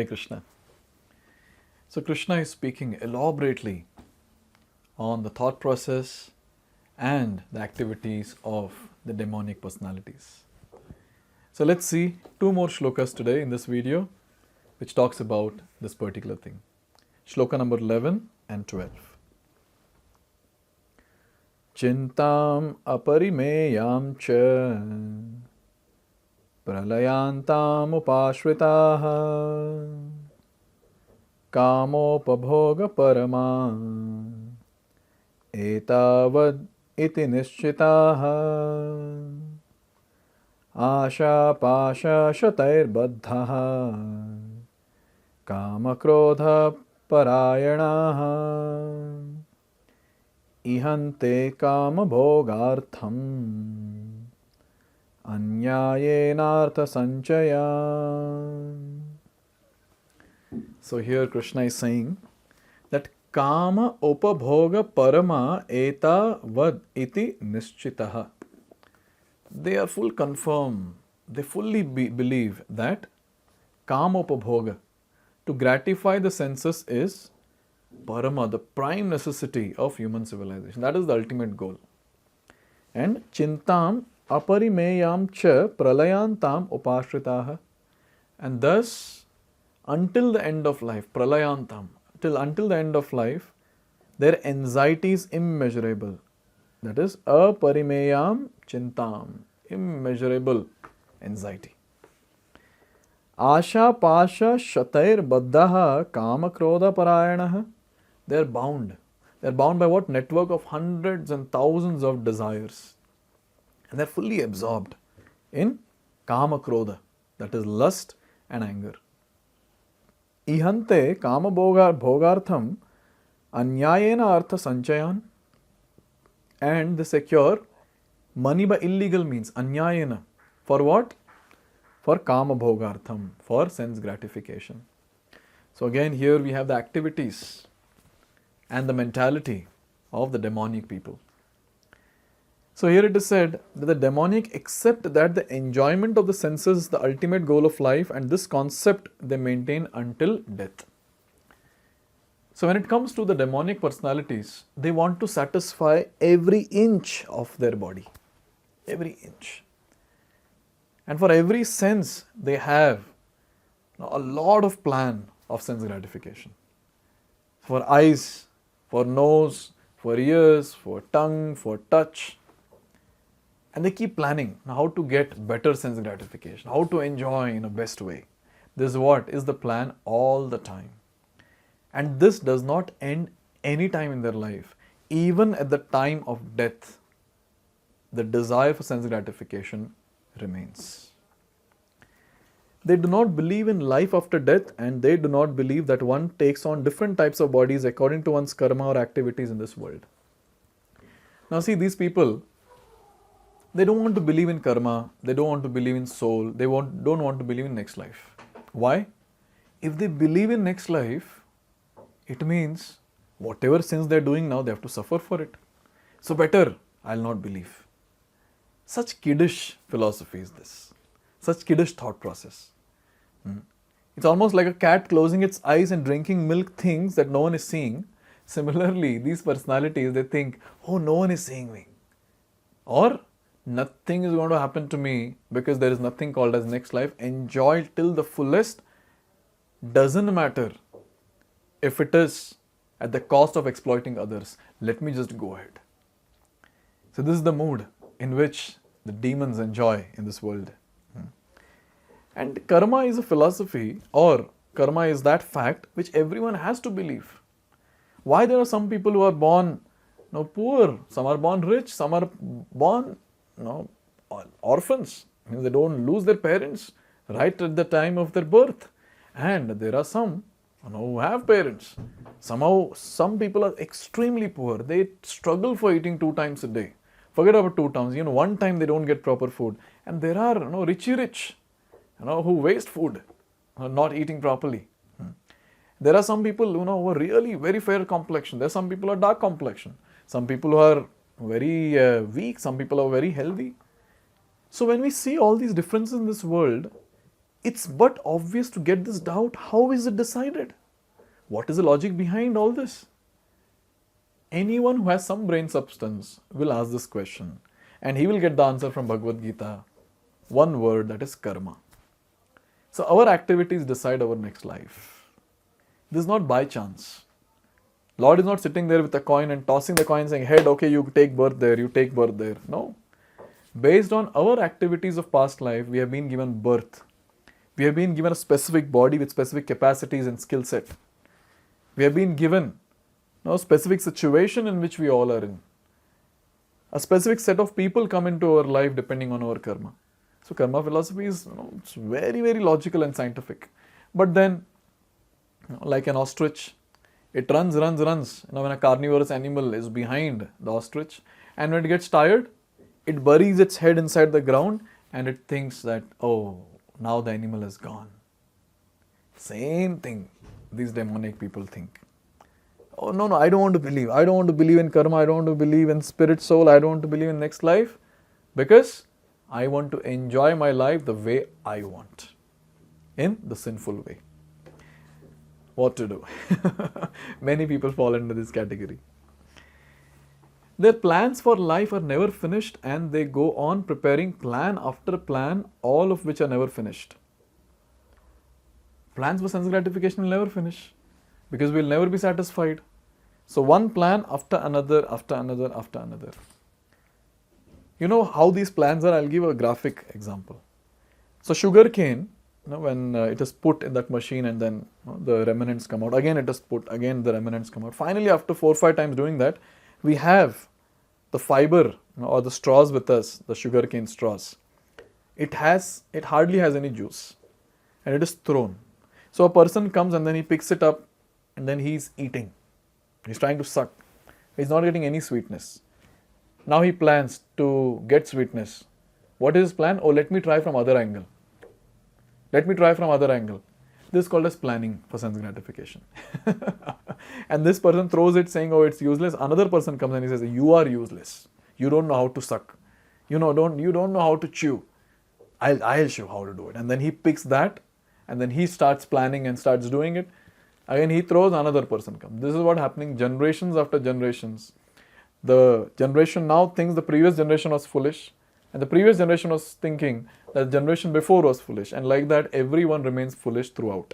Hare Krishna. So Krishna is speaking elaborately on the thought process and the activities of the demonic personalities. So let's see two more shlokas today in this video which talks about this particular thing. Shloka number 11 and 12. Chintam aparimeyam cha pralayantam upashritaha kamopabhoga parama etavad iti nischitaha asha pasha shatair baddhaha kamakrodha parayanaha ihante kama bhogartham anyayenartha sanchaya. So here Krishna is saying that kama upabhoga parama eta vad iti nischitaha. They are full confirm, they fully believe that kama upabhoga, to gratify the senses, is parama, the prime necessity of human civilization. That is the ultimate goal. And chintam aparimeyam cha pralayantam upashritaha. And thus, until the end of life, pralayantam, until the end of life, their anxiety is immeasurable. That is, aparimeyam chintam, immeasurable anxiety. Asha pasha shatair baddhaha kama krodha parayanaha. They are bound. They are bound by what? Network of hundreds and thousands of desires. And they are fully absorbed in kama krodha, that is lust and anger. Ihante kama bhogartham anyayena artha sanchayan. And they secure money by illegal means, anyayena. For what? For kama bhogartham, for sense gratification. So again here we have the activities and the mentality of the demonic people. So here it is said that the demonic accept that the enjoyment of the senses is the ultimate goal of life, and this concept they maintain until death. So when it comes to the demonic personalities, they want to satisfy every inch of their body, every inch. And for every sense they have a lot of plan of sense gratification. For eyes, for nose, for ears, for tongue, for touch. And they keep planning how to get better sense gratification, how to enjoy in a best way. This is what is the plan all the time. And this does not end any time in their life. Even at the time of death, the desire for sense gratification remains. They do not believe in life after death, and they do not believe that one takes on different types of bodies according to one's karma or activities in this world. Now see, these people, they don't want to believe in karma, they don't want to believe in soul, they don't want to believe in next life. Why? If they believe in next life, it means whatever sins they are doing now, they have to suffer for it. So better, I'll not believe. Such kiddish philosophy is this. Such kiddish thought process. It's almost like a cat closing its eyes and drinking milk things that no one is seeing. Similarly, these personalities, they think, oh, no one is seeing me. Or, nothing is going to happen to me because there is nothing called as next life. Enjoy till the fullest. Doesn't matter if it is at the cost of exploiting others. Let me just go ahead. So this is the mood in which the demons enjoy in this world. And karma is a philosophy, or karma is that fact which everyone has to believe. Why there are some people who are born poor, some are born rich, some are born orphans. They don't lose their parents right at the time of their birth. And there are some who have parents. Somehow, some people are extremely poor. They struggle for eating 2 times a day. Forget about 2 times. One time they don't get proper food. And there are richy rich, who waste food, not eating properly. There are some people who are really very fair complexion. There are some people who are dark complexion. Some people who are very weak. Some people are very healthy. So when we see all these differences in this world, It's but obvious to get this doubt. How is it decided? What is the logic behind all this? Anyone who has some brain substance will ask this question, and he will get the answer from Bhagavad-gita. One word, that is karma. So our activities decide our next life. This is not by chance. Lord is not sitting there with a coin and tossing the coin saying, head, okay, you take birth there, you take birth there. No. Based on our activities of past life, we have been given birth. We have been given a specific body with specific capacities and skill set. We have been given a specific situation in which we all are in. A specific set of people come into our life depending on our karma. So karma philosophy is it's very, very logical and scientific. But then, like an ostrich, it runs. When a carnivorous animal is behind the ostrich, and when it gets tired, it buries its head inside the ground and it thinks that, oh, now the animal is gone. Same thing these demonic people think. Oh, no, I don't want to believe. I don't want to believe in karma. I don't want to believe in spirit soul. I don't want to believe in next life because I want to enjoy my life the way I want, in the sinful way. What to do? Many people fall into this category. Their plans for life are never finished and they go on preparing plan after plan, all of which are never finished. Plans for sense gratification will never finish because we'll never be satisfied. So one plan after another, after another, after another. You know how these plans are? I'll give a graphic example. So sugar cane, when it is put in that machine and then the remnants come out, again it is put, again the remnants come out. Finally, after 4 or 5 times doing that, we have the fiber or the straws with us, the sugar cane straws. It hardly has any juice and it is thrown. So a person comes and then he picks it up and then he's eating. He's trying to suck. He's not getting any sweetness. Now he plans to get sweetness. What is his plan? Oh, let me try from other angle. Let me try from other angle. This is called as planning for sense gratification. And this person throws it saying, oh, it's useless. Another person comes and he says, you are useless. You don't know how to suck. You don't know how to chew. I'll show how to do it. And then he picks that and then he starts planning and starts doing it. Again, he throws, another person comes. This is what happening generations after generations. The generation now thinks the previous generation was foolish, and the previous generation was thinking that the generation before was foolish, and like that everyone remains foolish throughout.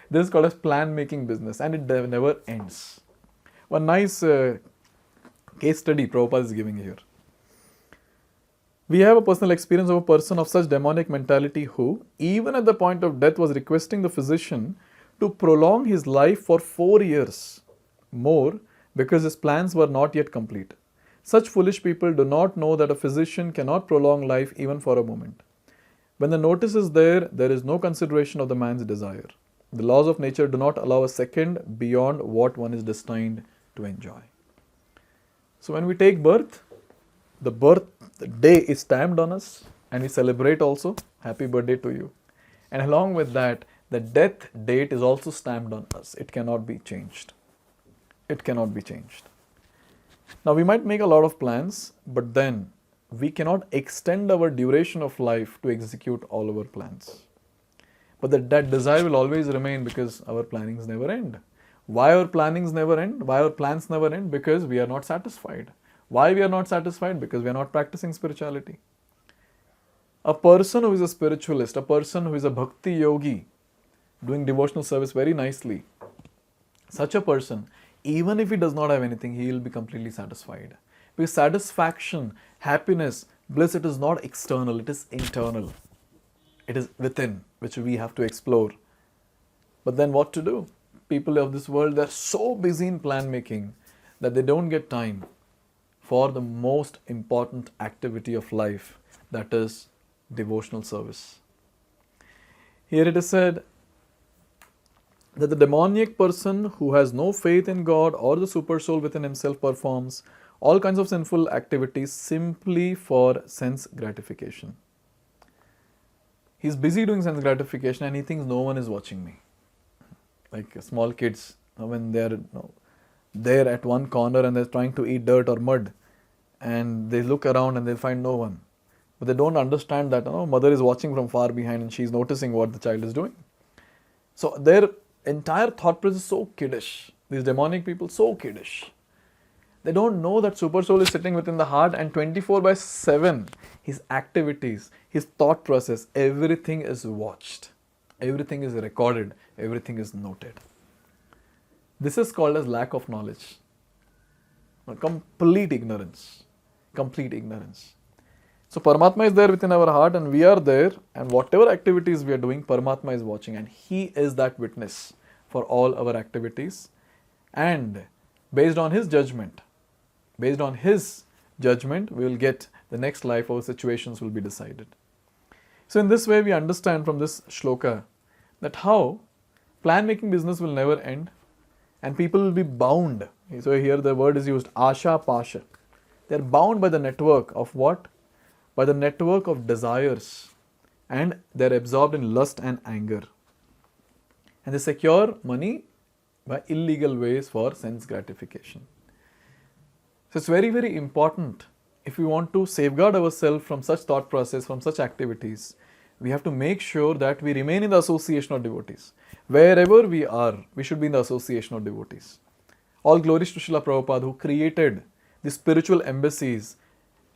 This is called as plan making business, and it never ends. One nice case study Prabhupada is giving here. We have a personal experience of a person of such demonic mentality who, even at the point of death, was requesting the physician to prolong his life for 4 years more because his plans were not yet complete. Such foolish people do not know that a physician cannot prolong life even for a moment. When the notice is there, there is no consideration of the man's desire. The laws of nature do not allow a second beyond what one is destined to enjoy. So when we take birth, the birth day is stamped on us and we celebrate also. Happy birthday to you. And along with that, the death date is also stamped on us. It cannot be changed. It cannot be changed. Now we might make a lot of plans, but then we cannot extend our duration of life to execute all our plans. But that desire will always remain because our plannings never end. Why our plannings never end? Why our plans never end? Because we are not satisfied. Why we are not satisfied? Because we are not practicing spirituality. A person who is a spiritualist, a person who is a bhakti yogi, doing devotional service very nicely, such a person, even if he does not have anything, he will be completely satisfied. Because satisfaction, happiness, bliss, it is not external, it is internal. It is within, which we have to explore. But then what to do? People of this world, they are so busy in plan making that they don't get time for the most important activity of life, that is devotional service. Here it is said that the demoniac person who has no faith in God or the super soul within himself performs all kinds of sinful activities simply for sense gratification. He's busy doing sense gratification and he thinks no one is watching me. Like small kids, when they're there at one corner and they're trying to eat dirt or mud, and they look around and they'll find no one. but they don't understand that mother is watching from far behind and she's noticing what the child is doing. So their entire thought process is so kiddish. These demonic people, so kiddish. They don't know that Super Soul is sitting within the heart, and 24/7, his activities, his thought process, everything is watched. Everything is recorded. Everything is noted. This is called as lack of knowledge. Complete ignorance. Complete ignorance. So Paramatma is there within our heart and we are there, and whatever activities we are doing, Paramatma is watching and he is that witness for all our activities. And based on his judgment, we will get the next life, our situations will be decided. So in this way we understand from this shloka that how plan making business will never end and people will be bound. So here the word is used, asha pasha. They are bound by the network of what? By the network of desires, and they are absorbed in lust and anger. And they secure money by illegal ways for sense gratification. So it's very, very important, if we want to safeguard ourselves from such thought process, from such activities, we have to make sure that we remain in the association of devotees. Wherever we are, we should be in the association of devotees. All glories to Srila Prabhupada, who created the spiritual embassies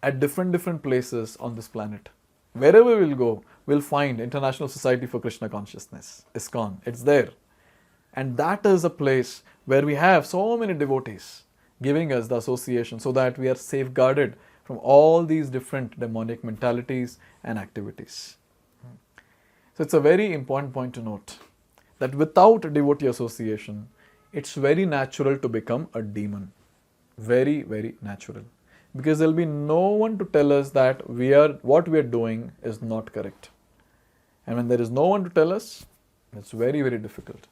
at different places on this planet. Wherever we'll go, we'll find International Society for Krishna Consciousness, ISKCON. It's there. And that is a place where we have so many devotees giving us the association so that we are safeguarded from all these different demonic mentalities and activities. So it's a very important point to note that without devotee association, it's very natural to become a demon. Very, very natural. Because there will be no one to tell us that what we are doing is not correct. And when there is no one to tell us, it's very, very difficult.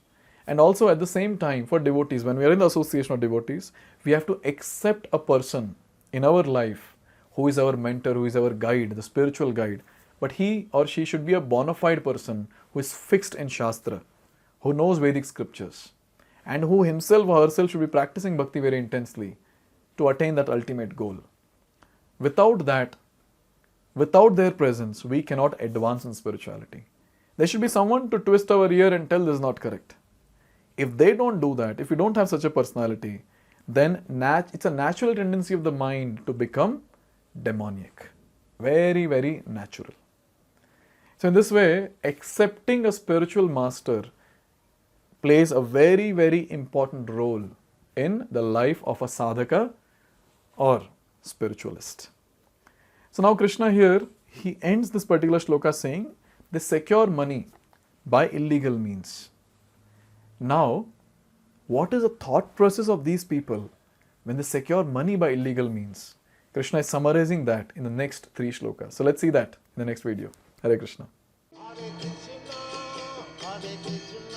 And also at the same time, for devotees, when we are in the association of devotees, we have to accept a person in our life who is our mentor, who is our guide, the spiritual guide. But he or she should be a bona fide person who is fixed in Shastra, who knows Vedic scriptures, and who himself or herself should be practicing bhakti very intensely to attain that ultimate goal. Without that, without their presence, we cannot advance in spirituality. There should be someone to twist our ear and tell this is not correct. If they don't do that, if we don't have such a personality, then it's a natural tendency of the mind to become demoniac. Very, very natural. So in this way, accepting a spiritual master plays a very, very important role in the life of a sadhaka or spiritualist. So now Krishna here, he ends this particular shloka saying, they secure money by illegal means. Now, what is the thought process of these people when they secure money by illegal means? Krishna is summarizing that in the next 3 shlokas. So let's see that in the next video. Hare Krishna. Hare Krishna, Hare Krishna.